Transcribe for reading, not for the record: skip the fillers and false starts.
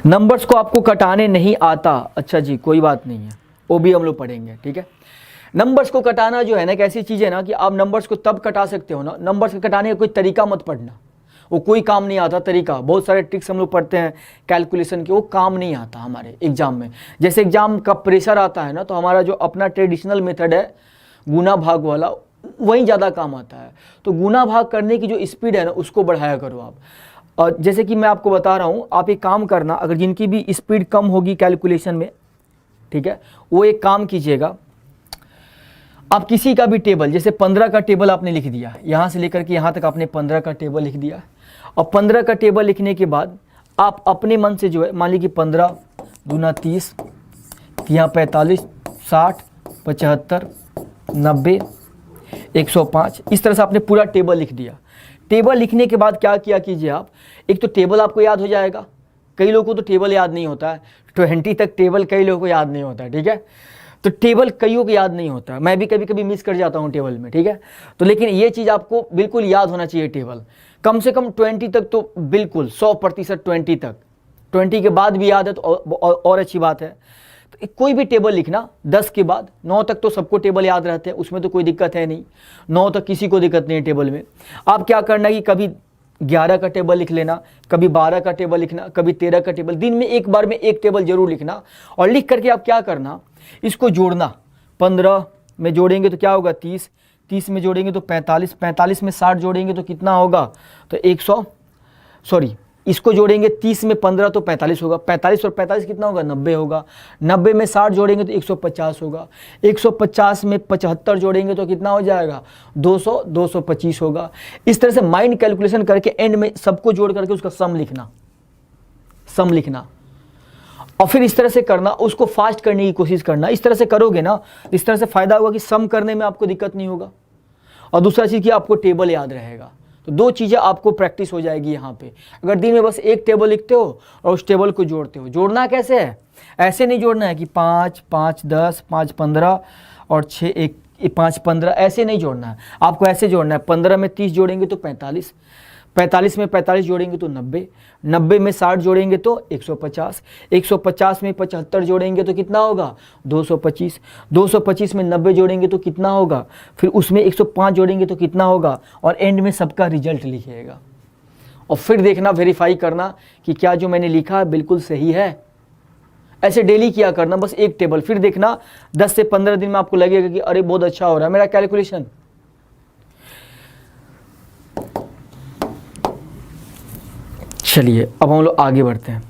Numbers को आपको कटाने नहीं आता, अच्छा जी कोई बात नहीं है, वो भी हम लोग पढ़ेंगे, ठीक है। नंबर्स को कटाना जो है ना एक ऐसी चीज़ है ना कि आप नंबर्स को तब कटा सकते हो ना, नंबर्स को कटाने का कोई तरीका मत पढ़ना, वो कोई काम नहीं आता तरीका। बहुत सारे ट्रिक्स हम लोग पढ़ते हैं कैलकुलेशन के, वो काम नहीं आता हमारे एग्जाम में। जैसे एग्जाम का प्रेशर आता है ना, तो हमारा जो अपना ट्रेडिशनल मेथड है गुना भाग वाला, वही ज़्यादा काम आता है। तो गुना भाग करने की जो स्पीड है ना उसको बढ़ाया करो आप। और जैसे कि मैं आपको बता रहा हूँ, आप एक काम करना, अगर जिनकी भी स्पीड कम होगी कैलकुलेशन में, ठीक है, वो एक काम कीजिएगा, आप किसी का भी टेबल, जैसे 15 का टेबल आपने लिख दिया, यहाँ से लेकर के यहाँ तक आपने 15 का टेबल लिख दिया, और 15 का टेबल लिखने के बाद आप अपने मन से जो है, मान लीजिए कि 15 दूना 30, यहाँ 45, 60, 75, 90, 105, इस तरह से आपने पूरा टेबल लिख दिया। टेबल लिखने के बाद क्या किया कीजिए आप, एक तो टेबल आपको याद हो जाएगा, कई लोगों को तो टेबल याद नहीं होता है, 20 तक टेबल कई लोगों को याद नहीं होता है, ठीक है। तो टेबल कईयों को याद नहीं होता, मैं भी कभी कभी मिस कर जाता हूँ टेबल में, ठीक है। तो लेकिन ये चीज़ आपको बिल्कुल याद होना चाहिए, टेबल कम से कम 20 तक तो बिल्कुल 100% 20 तक, 20 के बाद भी याद है तो और अच्छी बात है। तो कोई भी टेबल लिखना 10 के बाद, 9 तक तो सबको टेबल याद रहते हैं, उसमें तो कोई दिक्कत है नहीं, 9 तक किसी को दिक्कत नहीं है टेबल में। आप क्या करना कि कभी 11 का टेबल लिख लेना, कभी 12 का टेबल लिखना, कभी 13 का टेबल, दिन में एक बार में एक टेबल जरूर लिखना। और लिख करके आप क्या करना, इसको जोड़ना, 15 में जोड़ेंगे तो क्या होगा 30, 30 में जोड़ेंगे तो 45, 45 में 60 जोड़ेंगे तो कितना होगा, तो 100, इसको जोड़ेंगे 30 में 15 तो 45 होगा, 45 और 45 कितना होगा 90 होगा, 90 में 60 जोड़ेंगे तो 150 होगा, 150 में 75 जोड़ेंगे तो कितना हो जाएगा 200, 225 होगा। इस तरह से माइंड कैलकुलेशन करके एंड में सबको जोड़ करके उसका सम लिखना, और फिर इस तरह से करना, उसको फास्ट करने की कोशिश करना। इस तरह से करोगे ना, इस तरह से फायदा होगा कि सम करने में आपको दिक्कत नहीं होगा, और दूसरा चीज़ कि आपको टेबल याद रहेगा। तो दो चीज़ें आपको प्रैक्टिस हो जाएगी यहाँ पे। अगर दिन में बस एक टेबल लिखते हो और उस टेबल को जोड़ते हो, जोड़ना कैसे है, ऐसे नहीं जोड़ना है कि 5, 5, 10, 5, 15 और 6, 1, 5, 15, ऐसे नहीं जोड़ना है। आपको ऐसे जोड़ना है, 15 में 30 जोड़ेंगे तो 45, 45 में 45 जोड़ेंगे तो 90, 90 में 60 जोड़ेंगे तो 150, 150 में 75 जोड़ेंगे तो कितना होगा 225, 225 में 90 जोड़ेंगे तो कितना होगा, फिर उसमें 105 जोड़ेंगे तो कितना होगा, और एंड में सबका रिजल्ट लिखिएगा। और फिर देखना, वेरीफाई करना कि क्या जो मैंने लिखा है बिल्कुल सही है। ऐसे डेली किया करना, बस एक टेबल। फिर देखना 10 से 15 दिन में आपको लगेगा कि अरे बहुत अच्छा हो रहा है मेरा कैलकुलेशन। चलिए अब हम लोग आगे बढ़ते हैं।